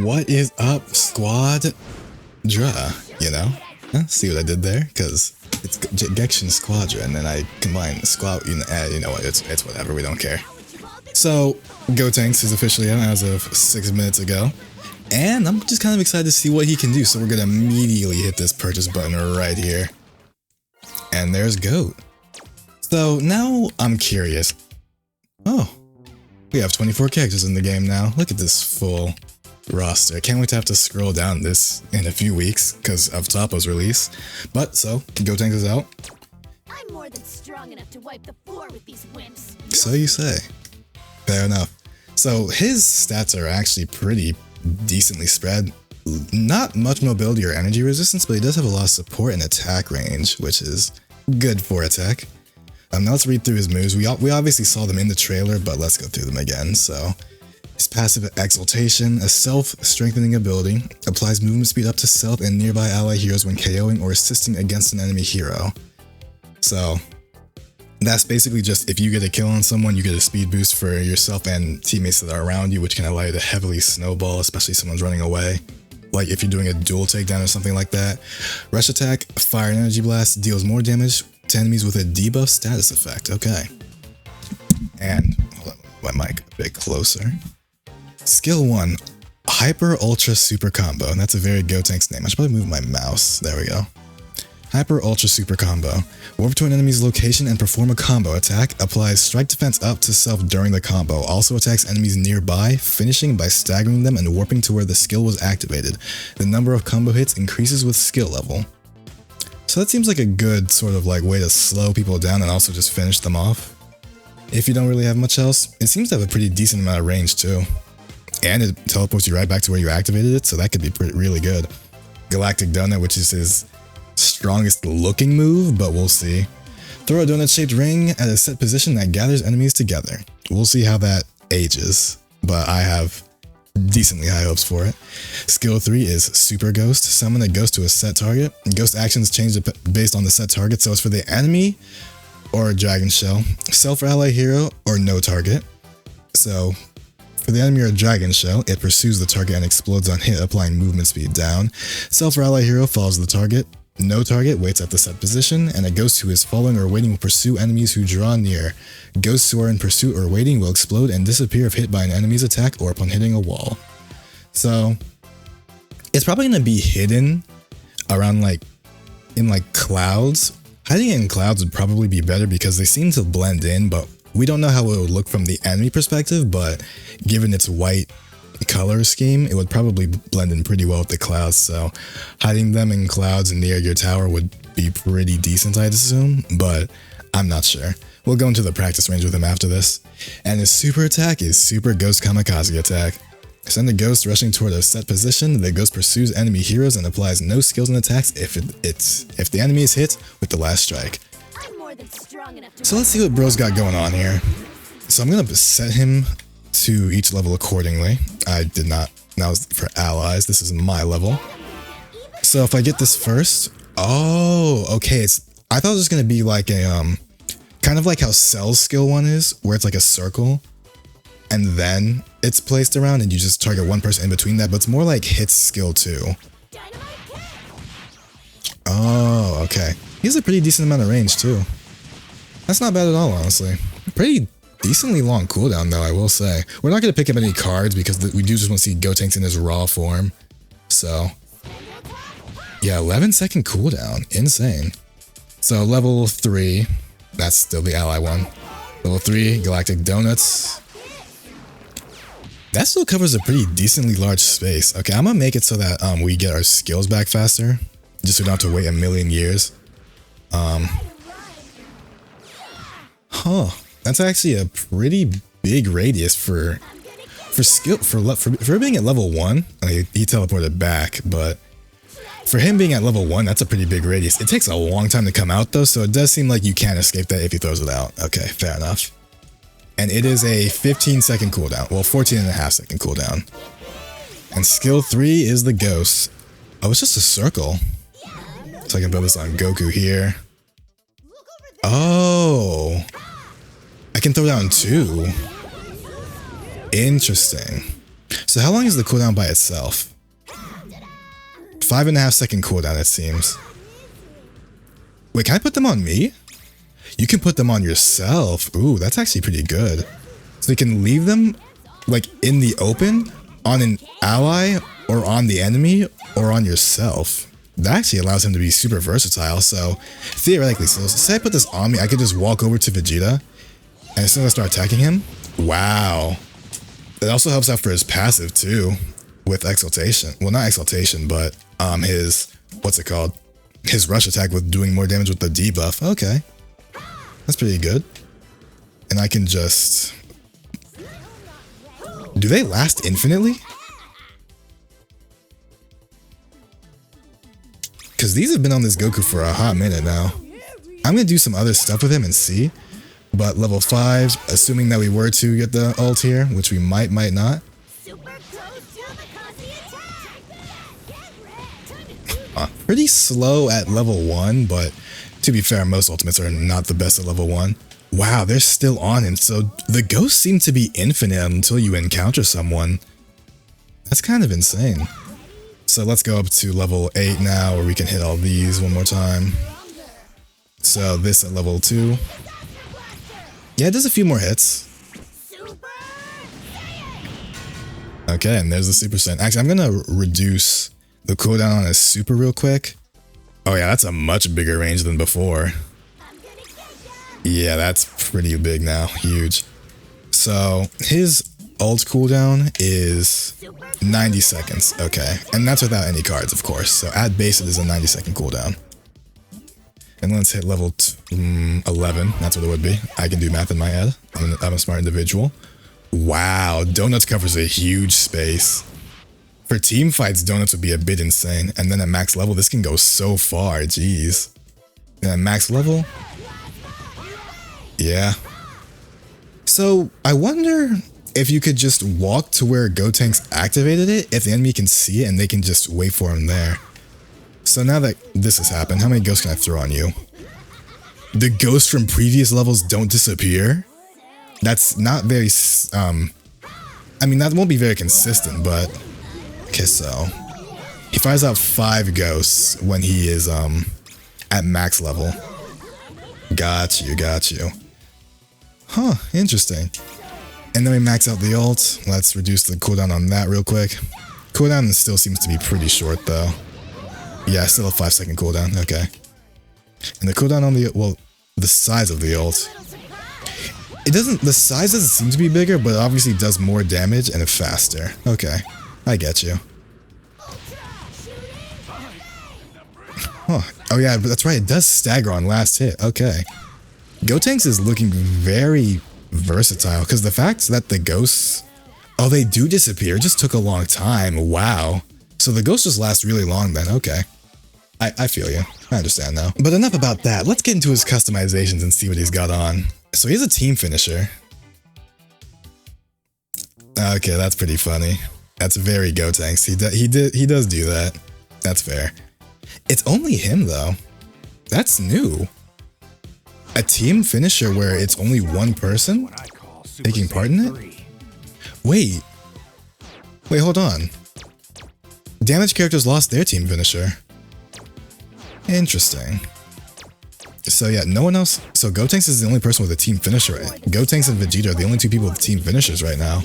What is up, Squadra? You know? Huh? See what I did there? Because it's Gekishin Squadra, and then I combine Squad. You know what? It's whatever. We don't care. So, Gotenks is officially out as of 6 minutes ago, and I'm just kind of excited to see what he can do. So we're gonna immediately hit this purchase button right here, and there's Goat. So now I'm curious. Oh, we have 24 characters in the game now. Look at this full roster. Can't wait to have to scroll down this in a few weeks because of Toppo's release. But so, Gotenks is out. I'm more than strong enough to wipe the floor with these wimps. So you say. Fair enough. So his stats are actually pretty decently spread. Not much mobility or energy resistance, but he does have a lot of support and attack range, which is good for attack. Now let's read through his moves. We obviously saw them in the trailer, but let's go through them again. So, his passive Exaltation, a self-strengthening ability, applies movement speed up to self and nearby ally heroes when KOing or assisting against an enemy hero. So, that's basically just if you get a kill on someone, you get a speed boost for yourself and teammates that are around you, which can allow you to heavily snowball, especially if someone's running away. Like if you're doing a dual takedown or something like that. Rush attack, fire and energy blast, deals more damage to enemies with a debuff status effect. Okay. And hold on, my mic a bit closer. Skill 1, Hyper Ultra Super Combo. And that's a very Gotenks name. I should probably move my mouse. There we go. Hyper Ultra Super Combo. Warp to an enemy's location and perform a combo attack. Applies strike defense up to self during the combo. Also attacks enemies nearby, finishing by staggering them and warping to where the skill was activated. The number of combo hits increases with skill level. So that seems like a good sort of like way to slow people down and also just finish them off. If you don't really have much else, it seems to have a pretty decent amount of range too. And it teleports you right back to where you activated it, so that could be really good. Galactic Donut, which is his strongest looking move, but we'll see. Throw a donut-shaped ring at a set position that gathers enemies together. We'll see how that ages, but I have decently high hopes for it. Skill 3 is Super Ghost. Summon a ghost to a set target. Ghost actions change based on the set target, so it's for the enemy or a dragon shell, self or ally hero, or no target. So for the enemy or a dragon shell, it pursues the target and explodes on hit, applying movement speed down. Self or ally hero follows the target. No target waits at the set position, and a ghost who is following or waiting will pursue enemies who draw near. Ghosts who are in pursuit or waiting will explode and disappear if hit by an enemy's attack or upon hitting a wall. So it's probably going to be hidden around in clouds. Hiding in clouds would probably be better because they seem to blend in, but we don't know how it would look from the enemy perspective, but given its white color scheme, it would probably blend in pretty well with the clouds, so hiding them in clouds and near your tower would be pretty decent, I'd assume, but I'm not sure. We'll go into the practice range with him after this. And his super attack is Super Ghost Kamikaze Attack. Send a ghost rushing toward a set position. The ghost pursues enemy heroes and applies no skills and attacks if the enemy is hit with the last strike. I'm more than strong enough to So let's see what bro's got going on here. So I'm gonna set him to each level accordingly. I did not. That was for allies. This is my level. So if I get this first, oh, okay. I thought it was just gonna be like a kind of like how Cell's skill 1 is, where it's like a circle, and then it's placed around, and you just target one person in between that. But it's more like Hit's skill 2. Oh, okay. He has a pretty decent amount of range too. That's not bad at all, honestly. Pretty decently long cooldown though, I will say. We're not going to pick up any cards because we do just want to see Gotenks in his raw form. So, yeah, 11-second cooldown. Insane. So, level 3. That's still the ally one. Level 3, Galactic Donuts. That still covers a pretty decently large space. Okay, I'm going to make it so that we get our skills back faster. Just so we don't have to wait a million years. That's actually a pretty big radius for being at level 1. He teleported back, but for him being at level 1, that's a pretty big radius. It takes a long time to come out though, so it does seem like you can't escape that if he throws it out. Okay, fair enough. And it is a 15-second cooldown. Well, 14.5-second cooldown. And skill 3 is the ghost. Oh, it's just a circle. So I can build this on Goku here. Oh, I can throw down 2. Interesting. So how long is the cooldown by itself? 5.5 second cooldown, it seems. Wait, can I put them on me? You can put them on yourself. Ooh, that's actually pretty good. So you can leave them like in the open on an ally or on the enemy or on yourself. That actually allows him to be super versatile. So theoretically, so say I put this on me, I could just walk over to Vegeta, and as soon as I start attacking him, wow. It also helps out for his passive too, with exaltation. Well, not exaltation, but his, what's it called? His rush attack with doing more damage with the debuff. Okay, that's pretty good. And I can just, do they last infinitely? Because these have been on this Goku for a hot minute now. I'm going to do some other stuff with him and see. But level 5, assuming that we were to get the ult here, which we might not. Pretty slow at level 1, but to be fair, most ultimates are not the best at level 1. Wow, they're still on him. So the ghosts seem to be infinite until you encounter someone. That's kind of insane. So let's go up to level 8 now, where we can hit all these one more time. So this at level 2. Yeah, it does a few more hits. Okay, and there's the Super Saiyan. Actually, I'm going to reduce the cooldown on his Super real quick. Oh yeah, that's a much bigger range than before. Yeah, that's pretty big now. Huge. So his ult cooldown is 90 seconds. Okay, and that's without any cards, of course. So at base, it is a 90-second cooldown. And let's hit level 11. That's what it would be. I can do math in my head. I'm a smart individual. Wow, Donuts covers a huge space. For team fights, Donuts would be a bit insane. And then at max level, this can go so far. Jeez. And at max level? Yeah. So I wonder if you could just walk to where Gotenks activated it, if the enemy can see it and they can just wait for him there. So now that this has happened, how many ghosts can I throw on you? The ghosts from previous levels don't disappear? That's not very, I mean, that won't be very consistent, but... Okay, so... He fires out 5 ghosts when he is, at max level. Got you. Huh, interesting. And then we max out the ult. Let's reduce the cooldown on that real quick. Cooldown still seems to be pretty short, though. Yeah, still a 5-second cooldown. Okay. And the cooldown on the, well, the size of the ult. It doesn't, the size doesn't seem to be bigger, but it obviously does more damage and faster. Okay. I get you. Huh. Oh yeah, but that's right. It does stagger on last hit. Okay. Gotenks is looking very versatile because the fact that the ghosts, oh, they do disappear. It just took a long time. Wow. So the ghosts just last really long then. Okay. I feel you. I understand now. But enough about that. Let's get into his customizations and see what he's got on. So he has a team finisher. Okay, that's pretty funny. That's very Gotenks. He does do that. That's fair. It's only him though. That's new. A team finisher where it's only one person taking part in it? Wait, hold on. Damaged characters lost their team finisher. Interesting. So yeah, no one else. So Gotenks is the only person with a team finisher. Gotenks and Vegeta are the only 2 people with team finishers right now.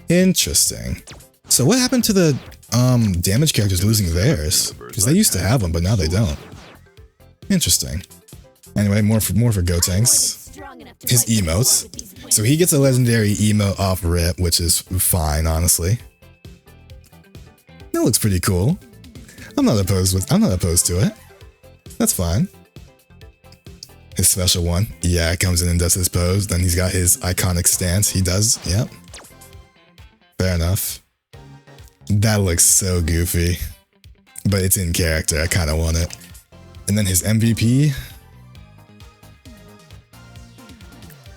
Interesting. So what happened to the damaged characters losing theirs? Because they used to have them, but now they don't. Interesting. Anyway, more for Gotenks. His emotes. So he gets a legendary emote off rip, which is fine, honestly. That looks pretty cool. I'm not opposed to it. That's fine. His special one. Yeah, comes in and does his pose. Then he's got his iconic stance. He does. Yep. Fair enough. That looks so goofy. But it's in character. I kind of want it. And then his MVP.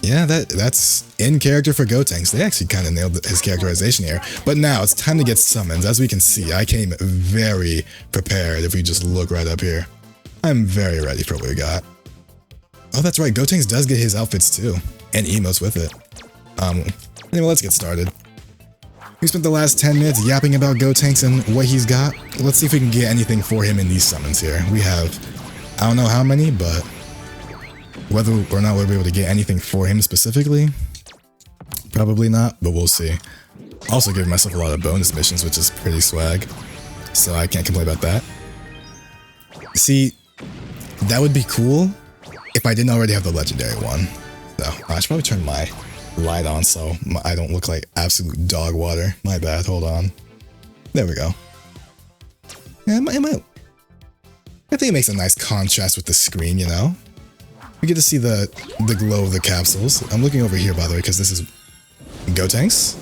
Yeah, that's in character for Gotenks. They actually kind of nailed his characterization here. But now it's time to get summons. As we can see, I came very prepared if we just look right up here. I'm very ready for what we got. Oh, that's right. Gotenks does get his outfits too. And emotes with it. Anyway, let's get started. We spent the last 10 minutes yapping about Gotenks and what he's got. Let's see if we can get anything for him in these summons here. We have, I don't know how many, but whether or not we'll be able to get anything for him specifically, probably not, but we'll see. Also giving myself a lot of bonus missions, which is pretty swag, so I can't complain about that. See, that would be cool if I didn't already have the legendary one. So I should probably turn my light on so I don't look like absolute dog water. My bad, hold on. There we go. Yeah, I think it makes a nice contrast with the screen, you know? We get to see the glow of the capsules. I'm looking over here, by the way, because this is Gotenks.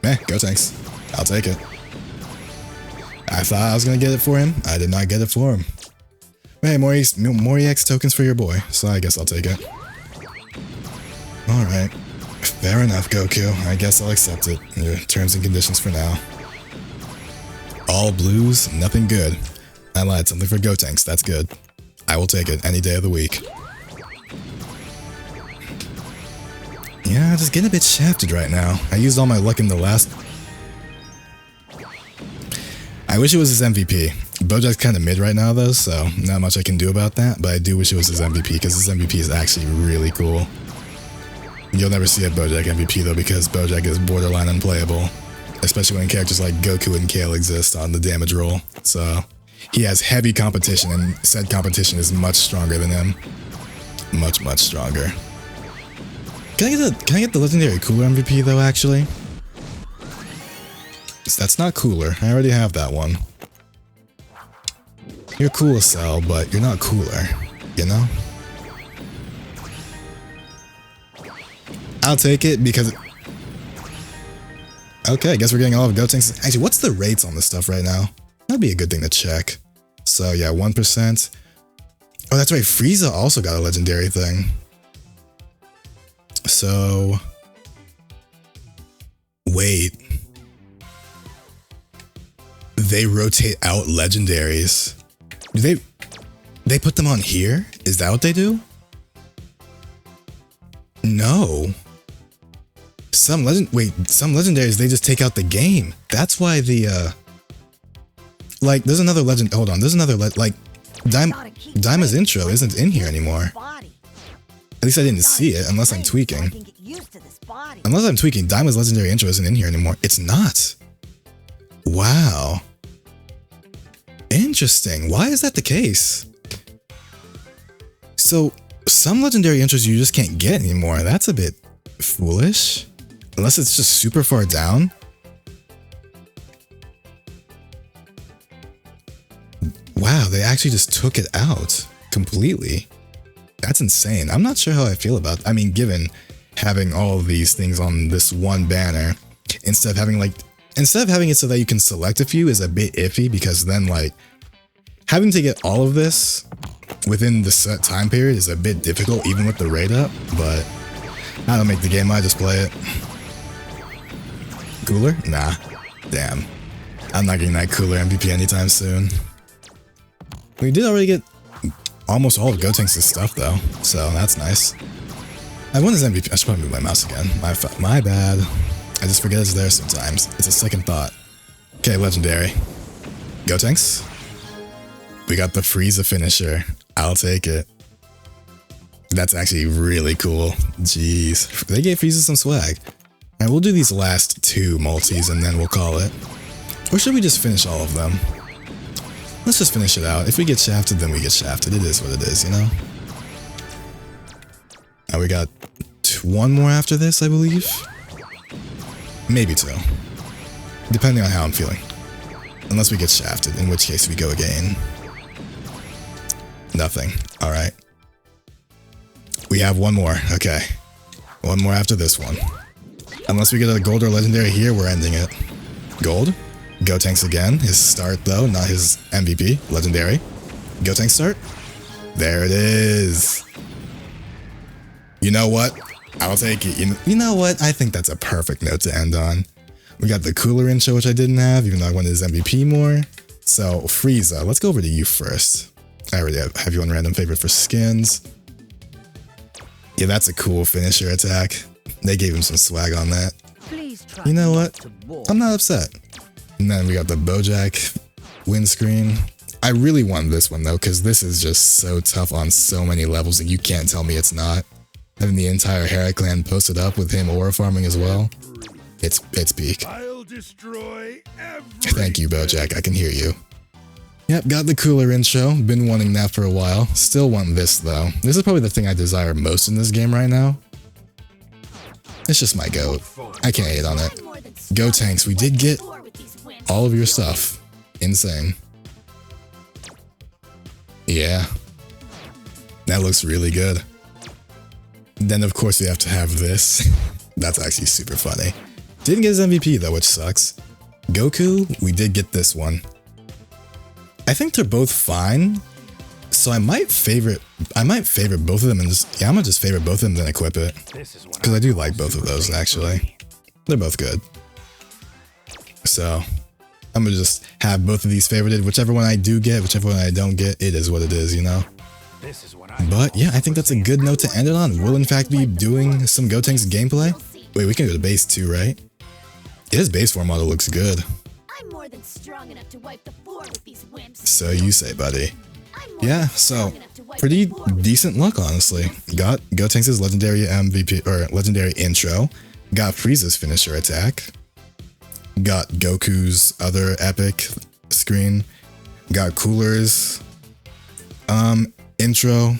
Gotenks. I'll take it. I thought I was going to get it for him. I did not get it for him. Hey, more EX tokens for your boy, so I guess I'll take it. Alright. Fair enough, Goku. I guess I'll accept it. Your terms and conditions for now. All blues, nothing good. I lied, something for Gotenks, that's good. I will take it any day of the week. Yeah, just getting a bit shafted right now. I used all my luck in the last... I wish it was his MVP. Bojack's kind of mid right now though, so not much I can do about that, but I do wish it was his MVP, because his MVP is actually really cool. You'll never see a Bojack MVP though, because Bojack is borderline unplayable, especially when characters like Goku and Kale exist on the damage roll, so he has heavy competition, and said competition is much stronger than him. Much, much stronger. Can I get the legendary cooler MVP though, actually? That's not cooler. I already have that one. You're cool as Cell, but you're not cooler, you know? I'll take it because... Okay, I guess we're getting all of Gotenks. Actually, what's the rates on this stuff right now? That'd be a good thing to check. So yeah, 1%. Oh, that's right, Frieza also got a legendary thing. So... Wait. They rotate out legendaries. Do they put them on here? Is that what they do? No. Some legendaries, they just take out the game. That's why the, like, there's another legend, hold on, there's another, like, Daima's intro isn't in here anymore. At least I didn't see it, unless I'm tweaking. Unless I'm tweaking, Daima's legendary intro isn't in here anymore. It's not. Wow. Interesting. Why is that the case? So, some legendary intros you just can't get anymore. That's a bit foolish. Unless it's just super far down. Wow, they actually just took it out completely. That's insane. I'm not sure how I feel about it. I mean, given having all of these things on this one banner, instead of having it so that you can select a few is a bit iffy, because then, like, having to get all of this within the set time period is a bit difficult, even with the rate up, but I don't make the game, I just play it. Cooler? Nah. Damn. I'm not getting that cooler MVP anytime soon. We did already get almost all of Gotenks' stuff, though, so that's nice. I won his MVP. I should probably move my mouse again. My bad. I just forget it's there sometimes. It's a second thought. Okay, legendary. Gotenks. We got the Frieza finisher. I'll take it. That's actually really cool. Jeez. They gave Frieza some swag. Alright, we'll do these last two multis and then we'll call it. Or should we just finish all of them? Let's just finish it out. If we get shafted, then we get shafted. It is what it is, you know? Now we got one more after this, I believe. Maybe two. Depending on how I'm feeling. Unless we get shafted, in which case we go again. Nothing. Alright. We have one more. Okay. One more after this one. Unless we get a gold or legendary here, we're ending it. Gold. Gotenks again. His start, though, not his MVP. Legendary. Gotenks start. There it is. You know what? I'll take it. You know what? I think that's a perfect note to end on. We got the cooler intro, which I didn't have, even though I wanted his MVP more. So, Frieza, let's go over to you first. I already have you on random favorite for skins. Yeah, that's a cool finisher attack. They gave him some swag on that. You know what? I'm not upset. And then we got the Bojack windscreen. I really want this one though, because this is just so tough on so many levels and you can't tell me it's not. Having the entire Hera clan posted up with him aura farming as well. It's peak. I'll destroy Thank you, Bojack. I can hear you. Yep, got the cooler intro. Been wanting that for a while. Still want this though. This is probably the thing I desire most in this game right now. It's just my goat. I can't hate on it. Gotenks, we did get all of your stuff. Insane. Yeah. That looks really good. Then of course we have to have this. That's actually super funny. Didn't get his MVP though, which sucks. Goku, we did get this one. I think they're both fine. So I might favorite both of them and just, yeah, I'm gonna just favorite both of them then equip it. Because I do like both of those actually. They're both good. So I'm gonna just have both of these favorited. Whichever one I do get, whichever one I don't get, it is what it is, you know? But yeah, I think that's a good note to end it on. We'll in fact be doing some Gotenks gameplay. Wait, we can go to base too, right? His base form model looks good. I'm more than strong enough to wipe the floor with these wimps. So you say, buddy. Yeah, so pretty decent luck, honestly. Got Gotenks' legendary MVP, or legendary intro. Got Frieza's finisher attack. Got Goku's other epic screen. Got Cooler's intro,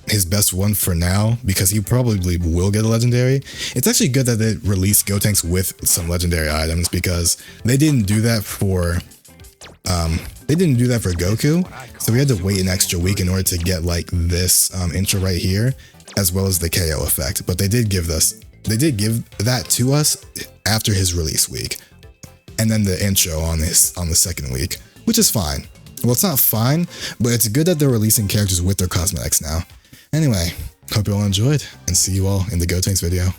his best one for now, because he probably will get a legendary. It's actually good that they released Gotenks with some legendary items, because they didn't do that for Goku, so we had to wait an extra week in order to get like this intro right here, as well as the KO effect. But they did give that to us after his release week, and then the intro on the second week, which is fine. Well, it's not fine, but it's good that they're releasing characters with their cosmetics now. Anyway, hope you all enjoyed, and see you all in the Gotenks video.